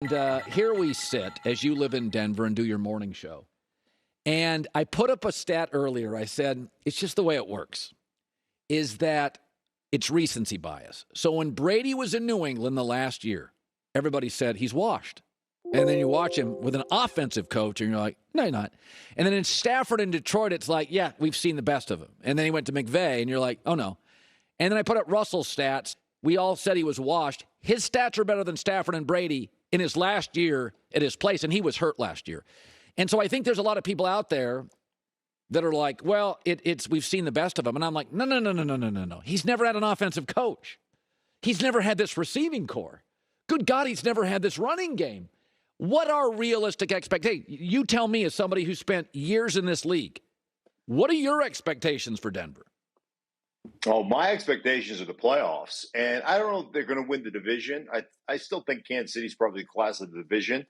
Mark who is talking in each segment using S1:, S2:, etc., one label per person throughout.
S1: And here we sit as you live in Denver and do your morning show. And I put up a stat earlier. I said, it's just the way it works, is that it's recency bias. So when Brady was in New England the last year, everybody said he's washed. And then you watch him with an offensive coach, and you're like, no, you're not. And then in Stafford and Detroit, it's like, yeah, we've seen the best of him. And then he went to McVay, and you're like, oh, no. And then I put up Russell's stats. We all said he was washed. His stats are better than Stafford and Brady in his last year at his place, and he was hurt last year. And so I think there's a lot of people out there that are like, well, it's we've seen the best of him. And I'm like, no. He's never had an offensive coach. He's never had this receiving core. Good God, he's never had this running game. What are realistic expectations? You tell me, as somebody who spent years in this league, what are your expectations for Denver?
S2: Oh, my expectations are the playoffs. And I don't know if they're going to win the division. I still think Kansas City's probably the class of the division.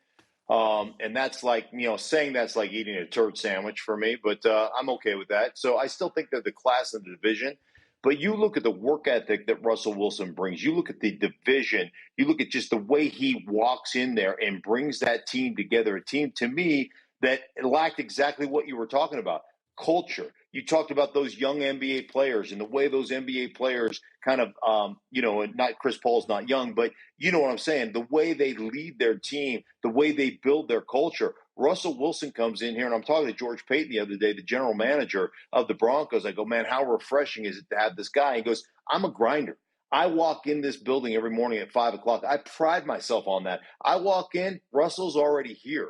S2: And that's like, saying that's like eating a turd sandwich for me, but I'm okay with that. So I still think they're the class of the division. But you look at the work ethic that Russell Wilson brings. You look at the division. You look at just the way he walks in there and brings that team together. A team, to me, that lacked exactly what you were talking about. Culture. You talked about those young NBA players and the way those NBA players kind of, not Chris Paul's not young, but you know what I'm saying? The way they lead their team, the way they build their culture. Russell Wilson comes in here, and I'm talking to George Payton the other day, the general manager of the Broncos. I go, man, how refreshing is it to have this guy? He goes, I'm a grinder. I walk in this building every morning at 5 o'clock. I pride myself on that. I walk in, Russell's already here.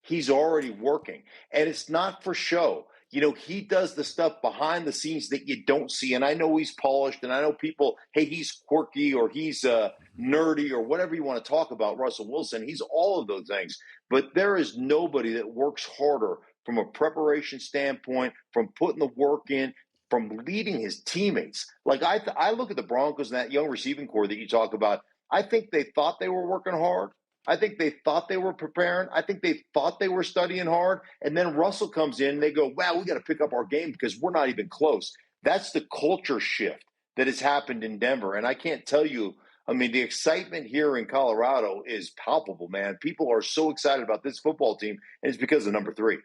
S2: He's already working, and it's not for show. He does the stuff behind the scenes that you don't see. And I know he's polished, and I know people, hey, he's quirky or he's nerdy or whatever you want to talk about Russell Wilson. He's all of those things. But there is nobody that works harder from a preparation standpoint, from putting the work in, from leading his teammates. Like I look at the Broncos and that young receiving core that you talk about. I think they thought they were working hard. I think they thought they were preparing. I think they thought they were studying hard. And then Russell comes in and they go, wow, we got to pick up our game because we're not even close. That's the culture shift that has happened in Denver. And I can't tell you, the excitement here in Colorado is palpable, man. People are so excited about this football team, and it's because of number 3.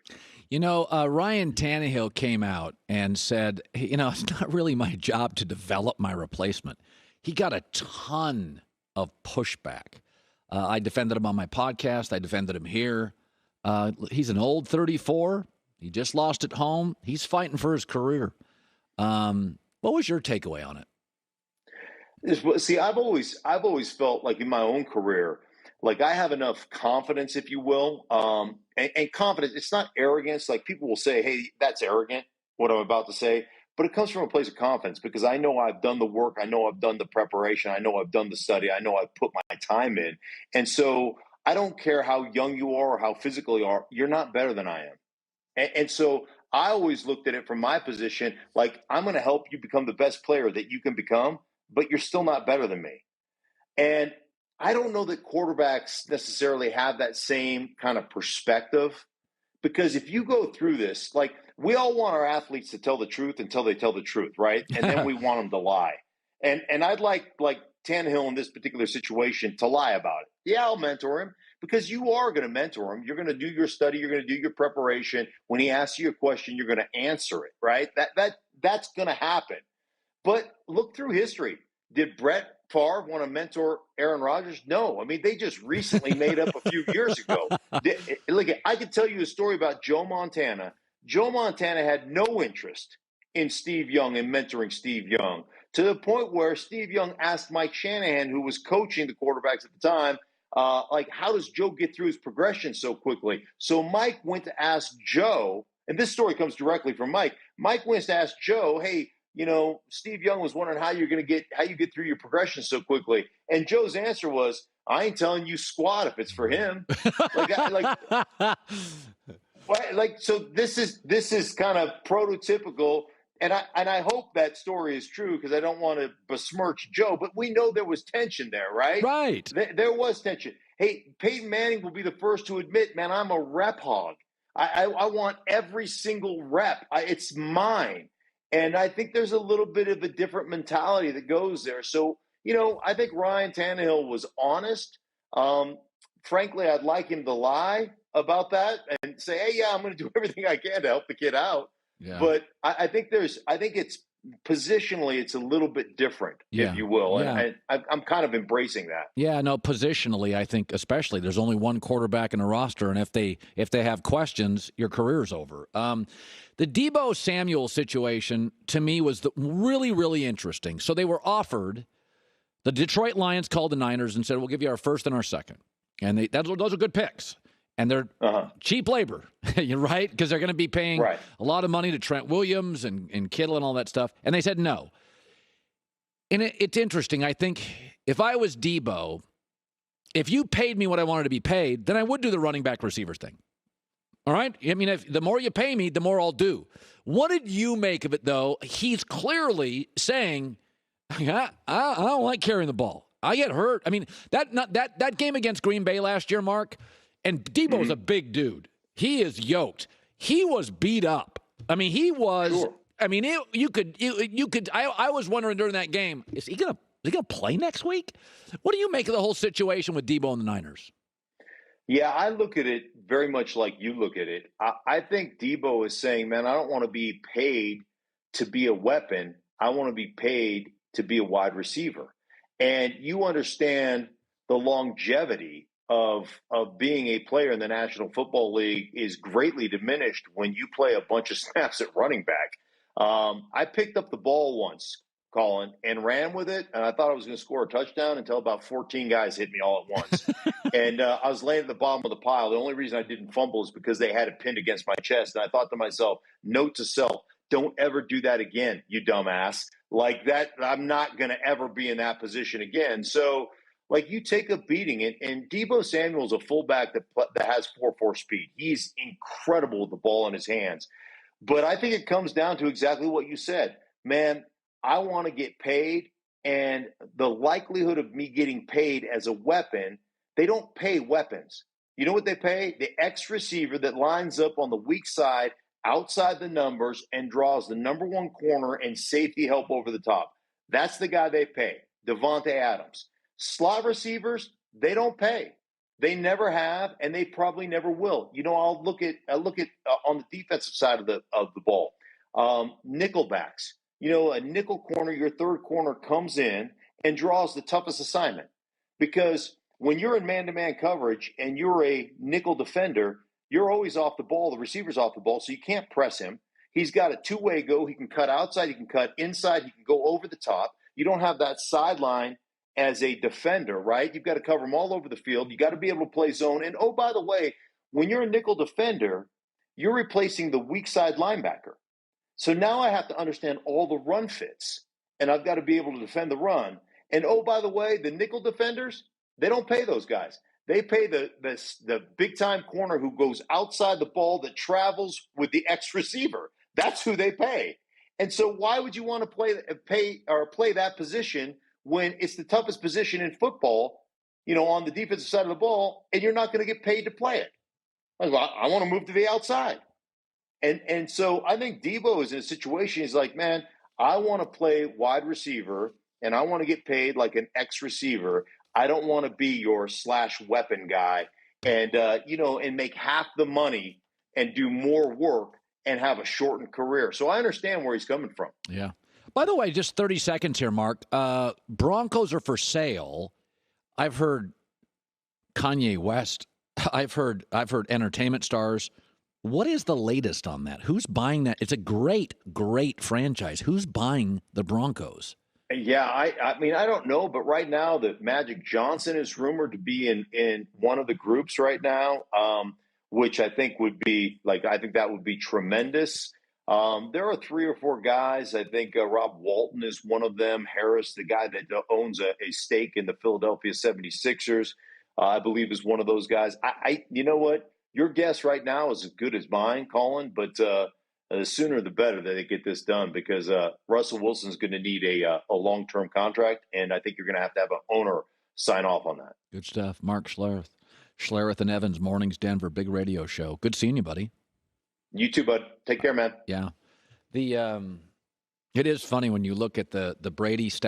S1: Ryan Tannehil came out and said, it's not really my job to develop my replacement. He got a ton of pushback. I defended him on my podcast. I defended him here. He's an old 34. He just lost at home. He's fighting for his career. What was your takeaway on it?
S2: See, I've always felt like in my own career, like I have enough confidence, if you will, and confidence. It's not arrogance. Like people will say, hey, that's arrogant, what I'm about to say. But it comes from a place of confidence because I know I've done the work. I know I've done the preparation. I know I've done the study. I know I've put my time in. And so I don't care how young you are or how physical you are. You're not better than I am. And so I always looked at it from my position, like I'm going to help you become the best player that you can become, but you're still not better than me. And I don't know that quarterbacks necessarily have that same kind of perspective. Because if you go through this, like we all want our athletes to tell the truth until they tell the truth, right? And then we want them to lie. And I'd like Tannehil in this particular situation to lie about it. Yeah, I'll mentor him because you are going to mentor him. You're going to do your study. You're going to do your preparation. When he asks you a question, you're going to answer it, right? That's going to happen. But look through history. Did Brett Favre want to mentor Aaron Rodgers? No. They just recently made up a few years ago. Look, I could tell you a story about Joe Montana. Joe Montana had no interest in Steve Young and mentoring Steve Young to the point where Steve Young asked Mike Shanahan, who was coaching the quarterbacks at the time, how does Joe get through his progression so quickly? So Mike went to ask Joe, and this story comes directly from Mike. Mike went to ask Joe, hey, Steve Young was wondering how you get through your progression so quickly. And Joe's answer was, I ain't telling you squat if it's for him. So this is kind of prototypical. And I hope that story is true because I don't want to besmirch Joe, but we know there was tension there, right?
S1: Right.
S2: There was tension. Hey, Peyton Manning will be the first to admit, man, I'm a rep hog. I want every single rep. It's mine. And I think there's a little bit of a different mentality that goes there. So, I think Ryan Tannehil was honest. frankly, I'd like him to lie about that and say, "Hey, yeah, I'm going to do everything I can to help the kid out."
S1: Yeah.
S2: But I think it's positionally, it's a little bit different, if you will, and I'm kind of embracing that.
S1: Yeah, no, positionally, I think especially there's only one quarterback in a roster, and if they have questions, your career's over. The Deebo Samuel situation to me was really, really interesting. So they were offered. The Detroit Lions called the Niners and said, "We'll give you our first and our second," and those are good picks. And they're cheap labor, you're right, because they're going to be paying a lot of money to Trent Williams and Kittle and all that stuff. And they said no. And it's interesting. I think if I was Deebo, if you paid me what I wanted to be paid, then I would do the running back receivers thing. All right? I mean, if the more you pay me, the more I'll do. What did you make of it, though? He's clearly saying, I don't like carrying the ball. I get hurt. I mean, that game against Green Bay last year, Mark, and Deebo's a big dude. He is yoked. He was beat up. I mean, he was. Sure. I mean, you could. I was wondering during that game, is he gonna play next week? What do you make of the whole situation with Deebo and the Niners?
S2: Yeah, I look at it very much like you look at it. I think Deebo is saying, man, I don't want to be paid to be a weapon. I want to be paid to be a wide receiver. And you understand the longevity of being a player in the National Football League is greatly diminished when you play a bunch of snaps at running back. I picked up the ball once, Colin, and ran with it, and I thought I was going to score a touchdown until about 14 guys hit me all at once. And I was laying at the bottom of the pile. The only reason I didn't fumble is because they had it pinned against my chest. And I thought to myself, note to self, don't ever do that again, you dumbass. Like that, I'm not going to ever be in that position again. So, like, you take a beating, and Deebo Samuel's a fullback that has 4.4 speed. He's incredible with the ball in his hands. But I think it comes down to exactly what you said. Man, I want to get paid, and the likelihood of me getting paid as a weapon, they don't pay weapons. You know what they pay? The X receiver that lines up on the weak side, outside the numbers, and draws the number one corner and safety help over the top. That's the guy they pay, Devontae Adams. Slot receivers, they don't pay. They never have, and they probably never will. You know, I look at on the defensive side of the ball, nickelbacks. You know, a nickel corner, your third corner comes in and draws the toughest assignment, because when you're in man-to-man coverage and you're a nickel defender, you're always off the ball. The receiver's off the ball, so you can't press him. He's got a two-way go. He can cut outside. He can cut inside. He can go over the top. You don't have that sideline as a defender, right? You've got to cover him all over the field. You got to be able to play zone. And, oh, by the way, when you're a nickel defender, you're replacing the weak side linebacker. So now I have to understand all the run fits, and I've got to be able to defend the run. And, oh, by the way, the nickel defenders, they don't pay those guys. They pay the big-time corner who goes outside the ball that travels with the X receiver. That's who they pay. And so why would you want to play that position when it's the toughest position in football, you know, on the defensive side of the ball, and you're not going to get paid to play it? I want to move to the outside. And so I think Deebo is in a situation, he's like, man, I want to play wide receiver, and I want to get paid like an X receiver. I don't want to be your slash weapon guy and, and make half the money and do more work and have a shortened career. So I understand where he's coming from.
S1: Yeah. By the way, just 30 seconds here, Mark. Broncos are for sale. I've heard Kanye West. I've heard entertainment stars. What is the latest on that? Who's buying that? It's a great, great franchise. Who's buying the Broncos?
S2: Yeah, I mean, I don't know, but right now that Magic Johnson is rumored to be in one of the groups right now, which I think would be that would be tremendous. There are 3 or 4 guys. I think Rob Walton is one of them. Harris, the guy that owns a stake in the Philadelphia 76ers, I believe is one of those guys. You know what? Your guess right now is as good as mine, Colin, but the sooner the better that they get this done, because Russell Wilson's going to need a long-term contract, and I think you're going to have an owner sign off on that.
S1: Good stuff. Mark Schlereth. Schlereth and Evans, Mornings Denver, big radio show. Good seeing you, buddy.
S2: You too, bud. Take care, man.
S1: Yeah. It is funny when you look at the Brady stats.